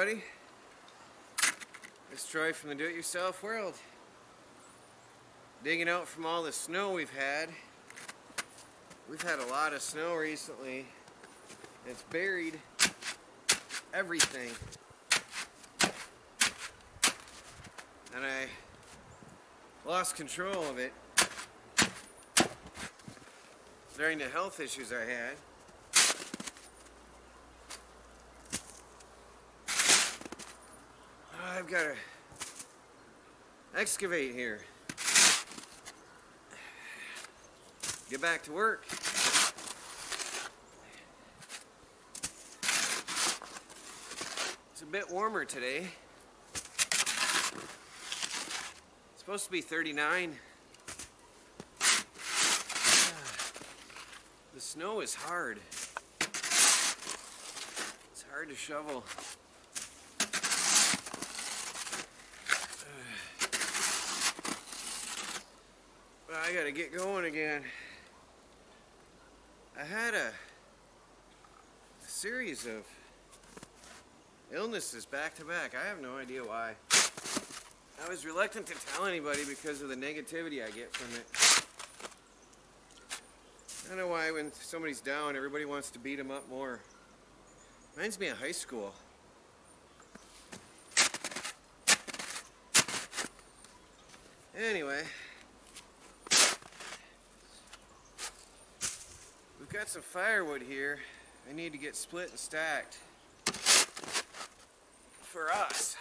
everybody. It's Troy from the Do-It-Yourself world. Digging out from all the snow we've had. We've had a lot of snow recently. It's buried everything. And I lost control of it during the health issues I had. I've got to excavate here. Get back to work. It's a bit warmer today. It's supposed to be 39. The snow is hard. It's hard to shovel. But I gotta get going again. I had a series of illnesses back to back. I have no idea why. I was reluctant to tell anybody because of the negativity I get from it. I don't know why when somebody's down, everybody wants to beat them up more. Reminds me of high school. Anyway, we've got some firewood here. I need to get split and stacked for us.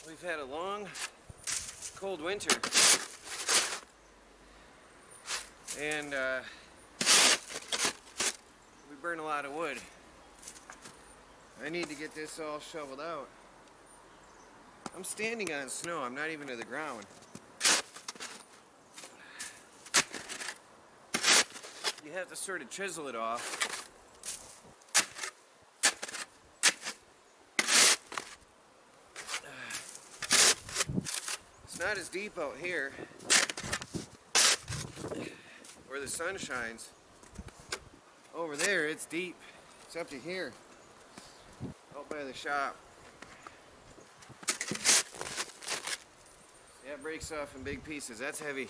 We've had a long, cold winter. And we burn a lot of wood. I need to get this all shoveled out. I'm standing on snow, I'm not even to the ground. You have to sort of chisel it off. It's not as deep out here where the sun shines. Over there it's deep. It's up to here, out by the shop. Yeah, it breaks off in big pieces. That's heavy.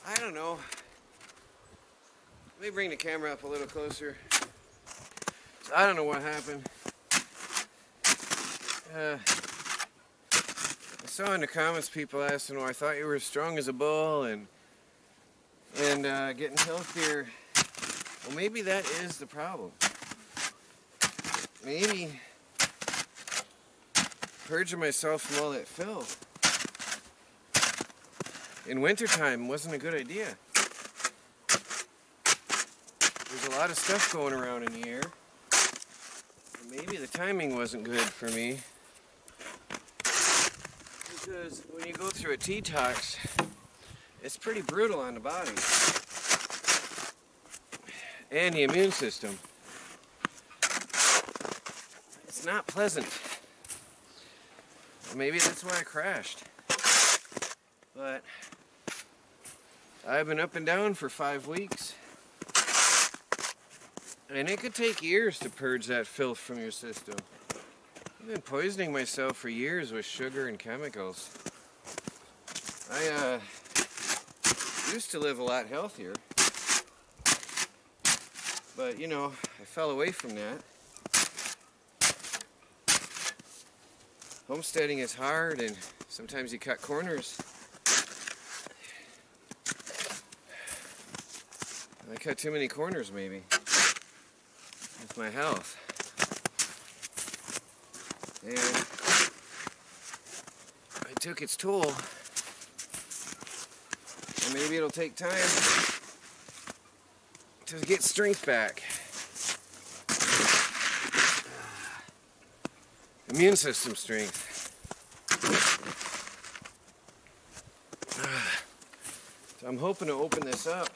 I don't know. Let me bring the camera up a little closer. I don't know what happened. I saw in the comments people asking, "Oh, I thought you were as strong as a bull and getting healthier." Well, maybe that is the problem. Maybe purging myself from all that filth in wintertime wasn't a good idea. There's a lot of stuff going around in the air. Maybe the timing wasn't good for me. Because when you go through a detox, it's pretty brutal on the body. And the immune system. It's not pleasant. Maybe that's why I crashed. But I've been up and down for 5 weeks. And it could take years to purge that filth from your system. I've been poisoning myself for years with sugar and chemicals. I used to live a lot healthier. But, you know, I fell away from that. Homesteading is hard and sometimes you cut corners. I cut too many corners maybe with my health. And I took its toll. And maybe it'll take time to get strength back. Immune system strength. So I'm hoping to open this up,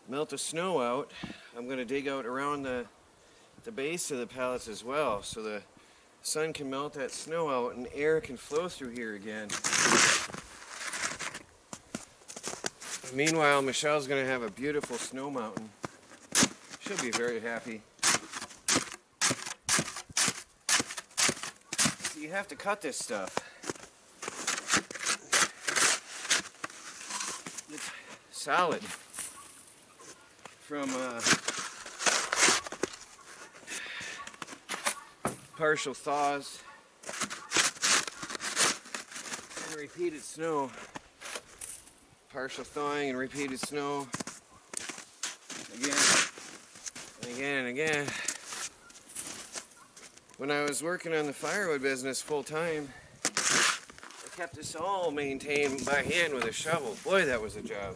melt the snow out. I'm going to dig out around the base of the pallets as well, so the sun can melt that snow out and air can flow through here again. Meanwhile, Michelle's going to have a beautiful snow mountain. She'll be very happy. So you have to cut this stuff. It's solid from partial thaws and repeated snow. Partial thawing and repeated snow again and again and again. When I was working on the firewood business full time, I kept this all maintained by hand with a shovel. Boy, that was a job.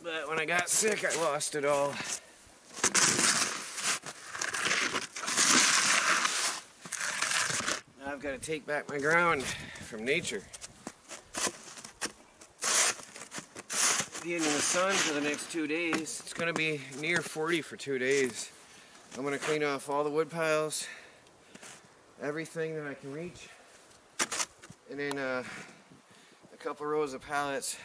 But when I got sick, I lost it all. Now I've got to take back my ground from nature. Being in the sun for the next 2 days. It's going to be near 40 for 2 days. I'm going to clean off all the wood piles, everything that I can reach, and then a couple rows of pallets.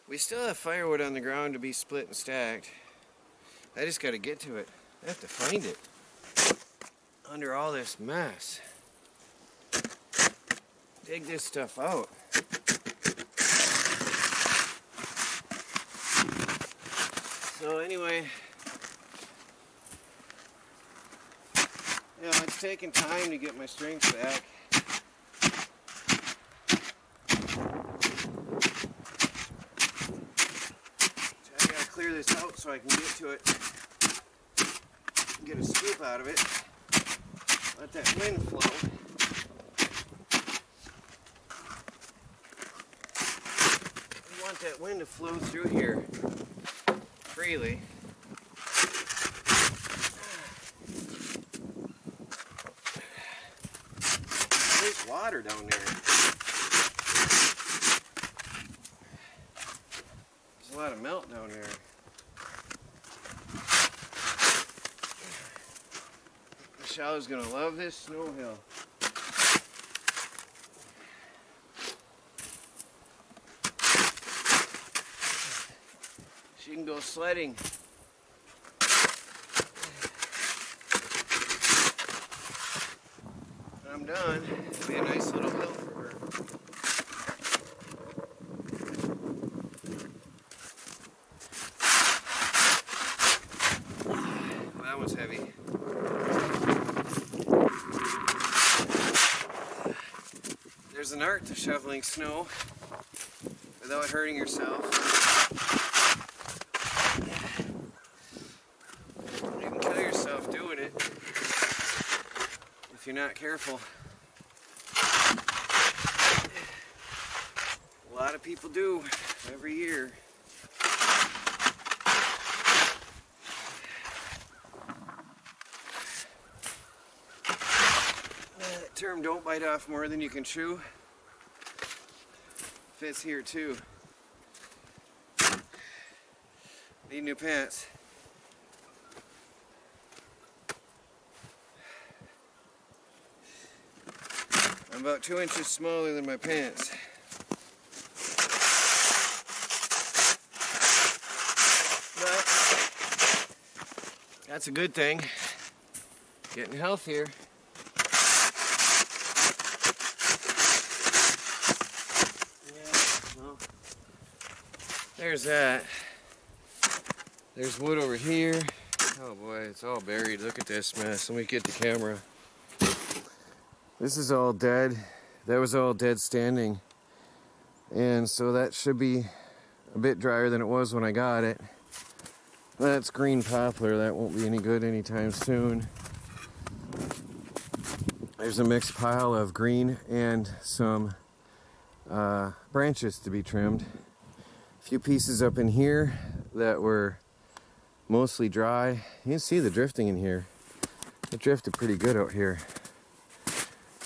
We still have firewood on the ground to be split and stacked. I just got to get to it. I have to find it under all this mess. Dig this stuff out. So anyway, yeah, it's taking time to get my strength back. So I gotta clear this out so I can get to it, get a scoop out of it, let that wind flow. We want that wind to flow through here freely. There's water down there. There's a lot of melt down there. Michelle's gonna love this snow hill. She can go sledding. When I'm done, it'll be a nice little hill for her. Well, that was heavy. There's an art to shoveling snow without hurting yourself. If you're not careful. A lot of people do every year. That term, don't bite off more than you can chew, fits here too. Need new pants. I'm about 2 inches smaller than my pants. But that's a good thing. Getting healthier. Yeah, well, there's that. There's wood over here. Oh boy, it's all buried. Look at this mess. Let me get the camera. This is all dead. That was all dead standing. And so that should be a bit drier than it was when I got it. That's green poplar. That won't be any good anytime soon. There's a mixed pile of green and some branches to be trimmed. A few pieces up in here that were mostly dry. You can see the drifting in here. It drifted pretty good out here.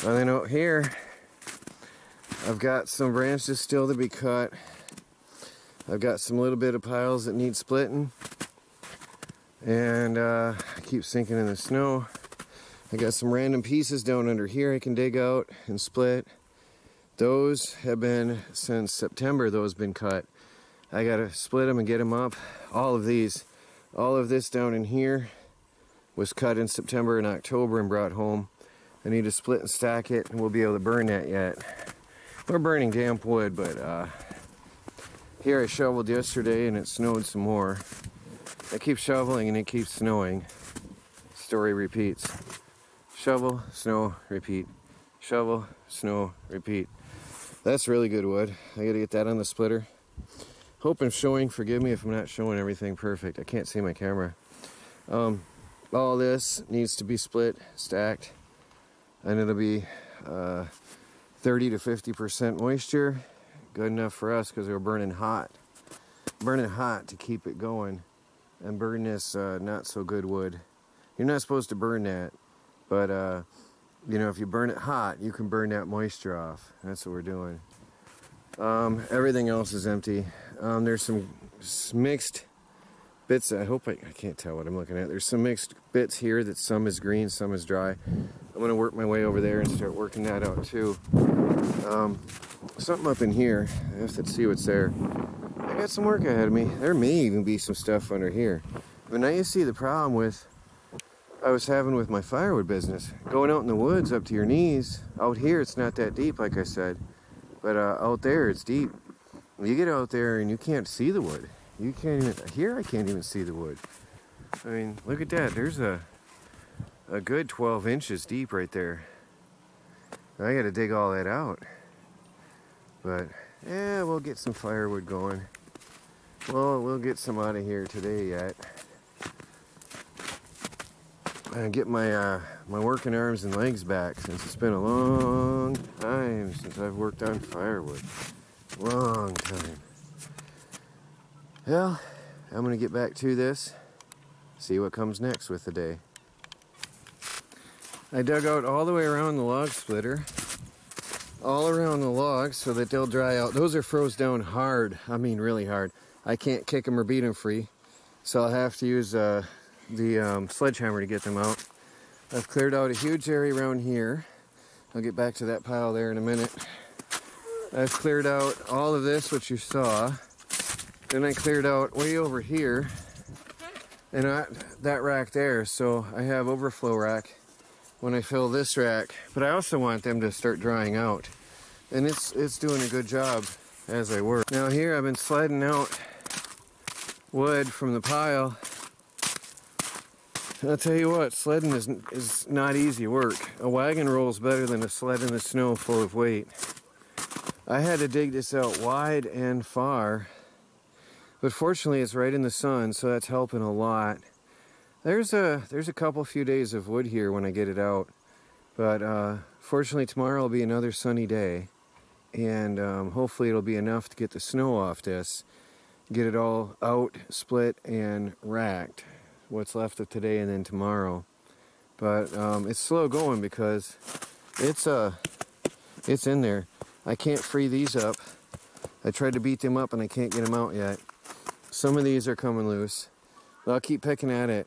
And then out here, I've got some branches still to be cut. I've got some little bit of piles that need splitting. And I keep sinking in the snow. I got some random pieces down under here I can dig out and split. Those have been, since September, those have been cut. I gotta split them and get them up. All of these, all of this down in here was cut in September and October and brought home. I need to split and stack it, and we'll be able to burn that yet. We're burning damp wood, but here I shoveled yesterday and it snowed some more. I keep shoveling and it keeps snowing. Story repeats. Shovel, snow, repeat. Shovel, snow, repeat. That's really good wood. I gotta get that on the splitter. Hope I'm showing. Forgive me if I'm not showing everything perfect. I can't see my camera. All this needs to be split, stacked, and it'll be 30 to 50% moisture. Good enough for us because we're burning hot. Burning hot to keep it going and burn this not so good wood. You're not supposed to burn that, but you know, if you burn it hot, you can burn that moisture off. That's what we're doing. Everything else is empty. There's some mixed bits. I hope I can't tell what I'm looking at. There's some mixed bits here that some is green, some is dry. I'm gonna work my way over there and start working that out too. Something up in here. I have to see what's there. I got some work ahead of me. There may even be some stuff under here. But now you see the problem with I was having with my firewood business. Going out in the woods up to your knees. Out here it's not that deep, like I said. But out there it's deep. You get out there and you can't see the wood. You can't even, here I can't even see the wood. I mean, look at that. There's a good 12 inches deep right there. I gotta dig all that out. But, yeah, we'll get some firewood going. Well, we'll get some out of here today yet. And get my my working arms and legs back, since it's been a long time since I've worked on firewood. Long time. Well, I'm gonna get back to this, see what comes next with the day. I dug out all the way around the log splitter, all around the logs so that they'll dry out. Those are froze down hard, I mean really hard. I can't kick them or beat them free, so I'll have to use the sledgehammer to get them out. I've cleared out a huge area around here. I'll get back to that pile there in a minute. I've cleared out all of this, which you saw. Then I cleared out way over here and that rack there, so I have overflow rack when I fill this rack. But I also want them to start drying out, and it's doing a good job as I work. Now here I've been sliding out wood from the pile. I'll tell you what, sledding is not easy work. A wagon rolls better than a sled in the snow full of weight. I had to dig this out wide and far, but fortunately it's right in the sun, so that's helping a lot. There's a few days of wood here when I get it out, but fortunately tomorrow will be another sunny day, and hopefully it'll be enough to get the snow off this, get it all out, split, and racked. What's left of today and then tomorrow. But it's slow going because it's in there. I can't free these up. I tried to beat them up and I can't get them out yet. Some of these are coming loose, but I'll keep picking at it.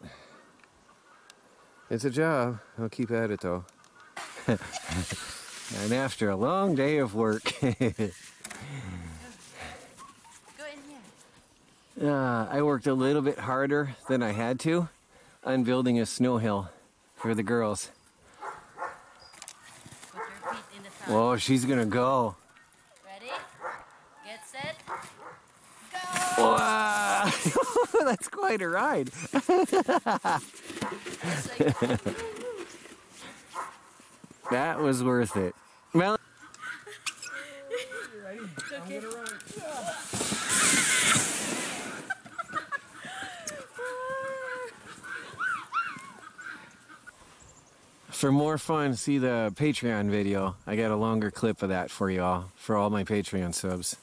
It's a job. I'll keep at it though. And after a long day of work, I worked a little bit harder than I had to on building a snow hill for the girls. Put your feet in the sun. Whoa, she's gonna go. Ready? Get set. Go! Wow. That's quite a ride. That was worth it. Well, Ready? I'm gonna run. for more fun, see the Patreon video. I got a longer clip of that for y'all, for all my Patreon subs.